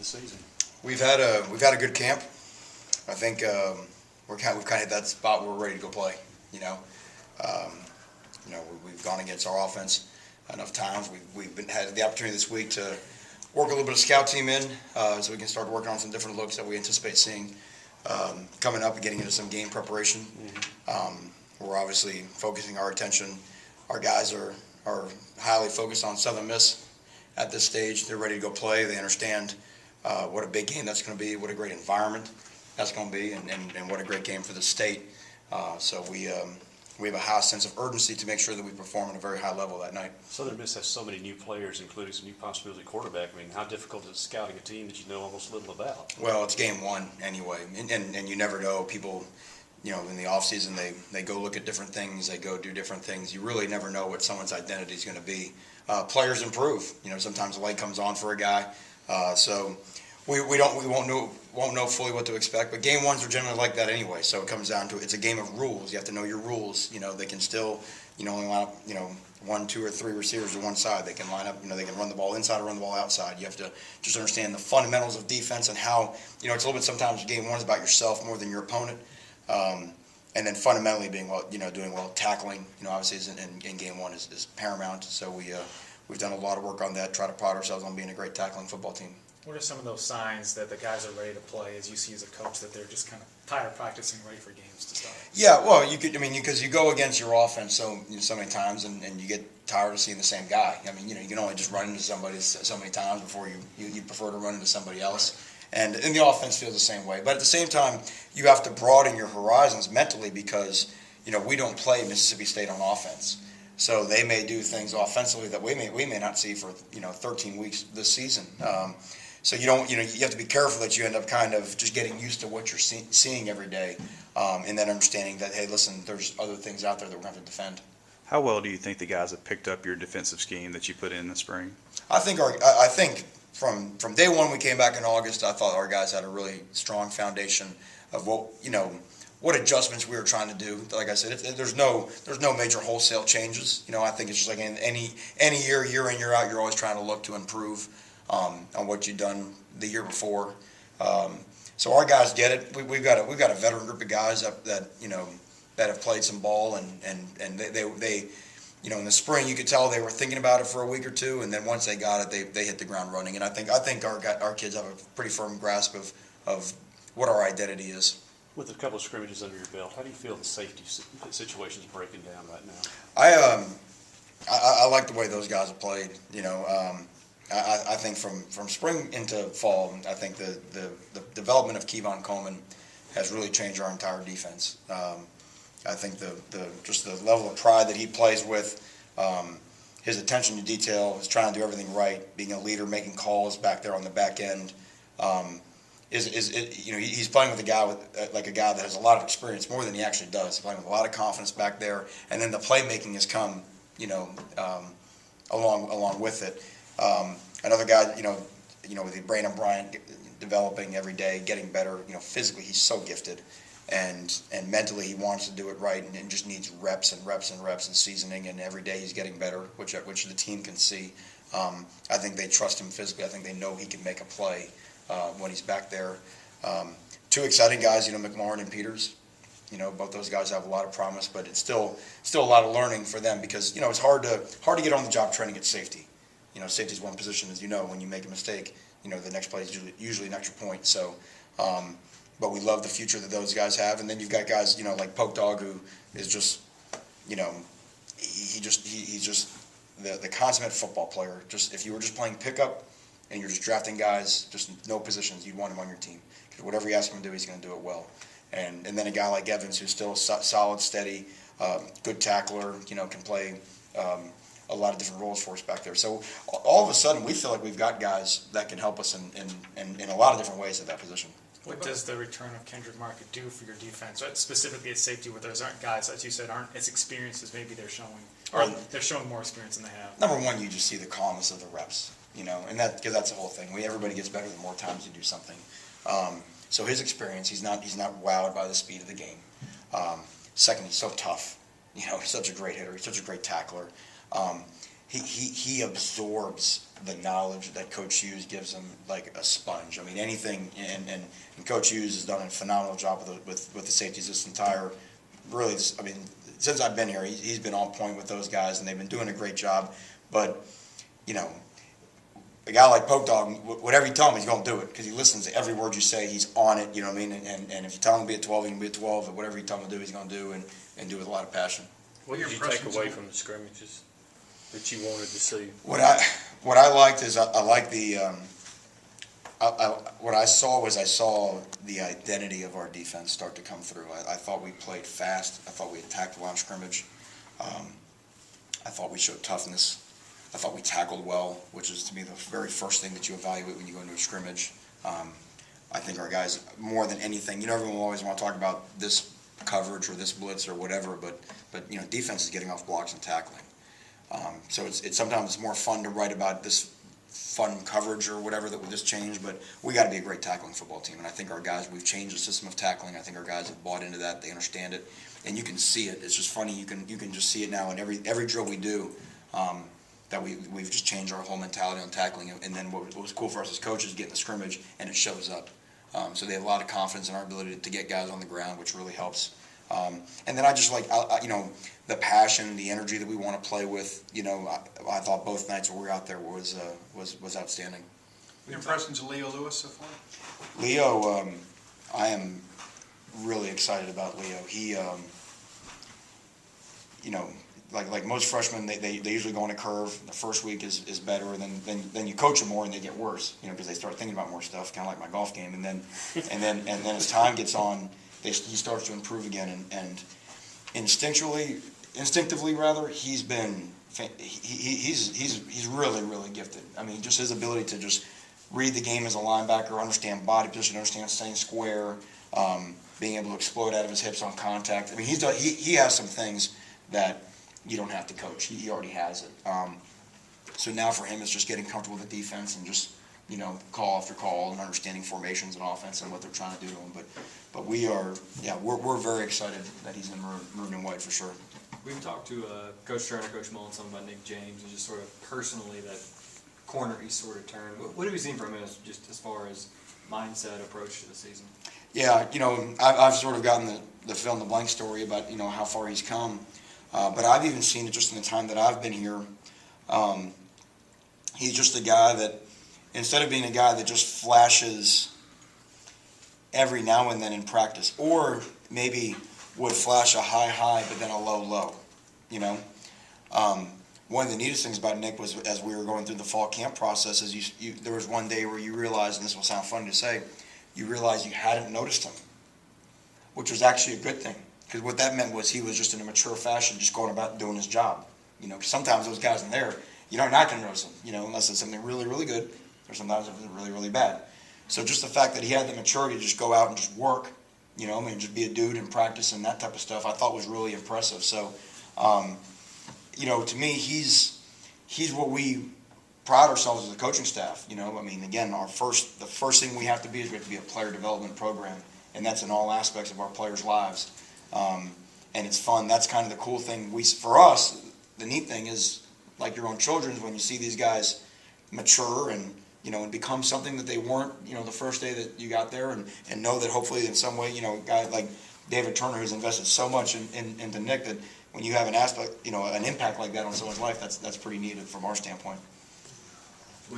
the season? We've had a good camp. I think we've kind of hit that spot where we're ready to go play. You know, we've gone against our offense enough times. We've had the opportunity this week to work a little bit of scout team in, so we can start working on some different looks that we anticipate seeing coming up and getting into some game preparation. We're obviously focusing our attention. Our guys are highly focused on Southern Miss at this stage. They're ready to go play. They understand what a big game that's going to be, what a great environment that's going to be, and what a great game for the state. So we have a high sense of urgency to make sure that we perform at a very high level that night. Southern Miss has so many new players, including some new possibility quarterback. I mean, how difficult is it scouting a team that you know almost little about? Well, it's game one anyway, and you never know. People, in the off season, they go look at different things, they go do different things. You really never know what someone's identity is going to be. Players improve. Sometimes the light comes on for a guy, so we won't know fully what to expect. But game ones are generally like that anyway. So it comes down to it's a game of rules. You have to know your rules. They can still only line up 1, 2, or 3 receivers to one side. They can line up. They can run the ball inside or run the ball outside. You have to just understand the fundamentals of defense and how it's a little bit sometimes game one is about yourself more than your opponent. And then fundamentally being doing well, tackling, obviously in game one is paramount. So we've done a lot of work on that, try to pride ourselves on being a great tackling football team. What are some of those signs that the guys are ready to play as you see as a coach that they're just kind of tired of practicing, ready for games to start? Yeah, well, because you go against your offense so many times and you get tired of seeing the same guy. You can only just run into somebody so many times before you prefer to run into somebody else. And the offense feels the same way. But at the same time, you have to broaden your horizons mentally because, we don't play Mississippi State on offense. So they may do things offensively that we may not see for, 13 weeks this season. So you have to be careful that you end up kind of just getting used to what you're seeing every day, and then understanding that, hey, listen, there's other things out there that we're going to have to defend. How well do you think the guys have picked up your defensive scheme that you put in the spring? I think from day one we came back in August, I thought our guys had a really strong foundation of what adjustments we were trying to do. Like I said, there's no major wholesale changes. I think it's just like in any year in, year out, you're always trying to look to improve on what you've done the year before. So our guys get it. We've got a veteran group of guys that have played some ball, and they in the spring you could tell they were thinking about it for a week or two, and then once they got it, they hit the ground running. And I think our kids have a pretty firm grasp of what our identity is. With a couple of scrimmages under your belt, how do you feel the safety situation is breaking down right now? I like the way those guys have played. I think from spring into fall, I think the development of Kevon Coleman has really changed our entire defense. I think just the level of pride that he plays with, his attention to detail, his trying to do everything right, being a leader, making calls back there on the back end. He's playing with a guy that has a lot of experience, more than he actually does. He's playing with a lot of confidence back there, and then the playmaking has come, along with it. Another guy, with Brandon Bryant developing every day, getting better. Physically he's so gifted, and mentally he wants to do it right, and just needs reps and reps and reps and seasoning. And every day he's getting better, which the team can see. I think they trust him physically. I think they know he can make a play when he's back there. Two exciting guys, McLaurin and Peters. Both those guys have a lot of promise, but it's still a lot of learning for them because it's hard to get on the job training at safety. Safety is one position, as when you make a mistake, the next play is usually an extra point. So, but we love the future that those guys have, and then you've got guys, like Poke Dog, who is just, he's just the consummate football player. Just if you were just playing pickup and you're just drafting guys, just no positions, you'd want him on your team because whatever you ask him to do, he's going to do it well. And then a guy like Evans, who's still solid, steady, good tackler, can play a lot of different roles for us back there. So all of a sudden, we feel like we've got guys that can help us in a lot of different ways at that position. What does the return of Kendrick Market do for your defense, specifically at safety, where those aren't guys, as you said, aren't as experienced as maybe they're showing, or they're showing more experience than they have? Number one, you just see the calmness of the reps, and because that's the whole thing. Everybody gets better the more times you do something. So his experience, he's not wowed by the speed of the game. Second, he's so tough. He's such a great hitter. He's such a great tackler. he absorbs the knowledge that Coach Hughes gives him like a sponge. I mean, anything, and Coach Hughes has done a phenomenal job with the safeties this entire, really, I mean, since I've been here, he's been on point with those guys, and they've been doing a great job. But, you know, a guy like Poke Dog, whatever you tell him, he's going to do it because he listens to every word you say. He's on it, you know what I mean? And if you tell him to be at 12, he can be at 12. But whatever you tell him to do, he's going to do, and do with a lot of passion. What did you take away from the scrimmages that you wanted to see? What I liked is I like the what I saw the identity of our defense start to come through. I thought we played fast. I thought we attacked the line of scrimmage. I thought we showed toughness. I thought we tackled well, which is to me the very first thing that you evaluate when you go into a scrimmage. I think our guys, more than anything, you know, everyone will always want to talk about this coverage or this blitz or whatever, but you know, defense is getting off blocks and tackling. So it's sometimes more fun to write about this fun coverage or whatever that will just change, but we got to be a great tackling football team, and I think our guys, we've changed the system of tackling. I think our guys have bought into that. They understand it, and you can see it. It's just funny. You can just see it now in every drill we do. That we've just changed our whole mentality on tackling, and then what was cool for us as coaches, getting the scrimmage, and it shows up. So they have a lot of confidence in our ability to get guys on the ground, which really helps. And then I just like, you know, the passion, the energy that we want to play with. You know, I thought both nights where we were out there was outstanding. Your impressions of Leo Lewis so far? Leo, I am really excited about Leo. He, you know, like most freshmen, they usually go on a curve. The first week is better, and then you coach them more and they get worse, you know, because they start thinking about more stuff, kind of like my golf game. And then as time gets on, he starts to improve again, and instinctively rather, he's really gifted. I mean, just his ability to just read the game as a linebacker, understand body position, understand staying square, being able to explode out of his hips on contact. I mean, he has some things that you don't have to coach. He already has it. So now for him, it's just getting comfortable with the defense and just, you know, call after call and understanding formations and offense and what they're trying to do to him. But we're very excited that he's in maroon and white for sure. We've talked to Coach Turner, Coach Mullen, something about Nick James, and just sort of personally that corner he's sort of turned. What have you seen from him just as far as mindset, approach to the season? Yeah, you know, I've sort of gotten the fill in the blank story about, you know, how far he's come. But I've even seen it just in the time that I've been here. He's just a guy that, instead of being a guy that just flashes every now and then in practice, or maybe would flash a high but then a low, you know. One of the neatest things about Nick was, as we were going through the fall camp process, is there was one day where you realized, and this will sound funny to say, you realized you hadn't noticed him, which was actually a good thing. Because what that meant was he was just in a mature fashion, just going about doing his job. You know, 'cause sometimes those guys in there, you're not going to notice them, you know, unless it's something really, really good, or sometimes it's really, really bad. So just the fact that he had the maturity to just go out and just work, you know, I mean, just be a dude in practice and that type of stuff, I thought was really impressive. So, you know, to me, he's what we pride ourselves as a coaching staff. You know, I mean, again, the first thing we have to be is we have to be a player development program, and that's in all aspects of our players' lives. And it's fun. That's kind of the cool thing. For us, the neat thing is, like your own children, when you see these guys mature and, you know, and become something that they weren't, you know, the first day that you got there, and know that hopefully in some way, you know, a guy like David Turner, who's invested so much into Nick, that when you have an aspect, you know, an impact like that on someone's life, that's pretty neat from our standpoint.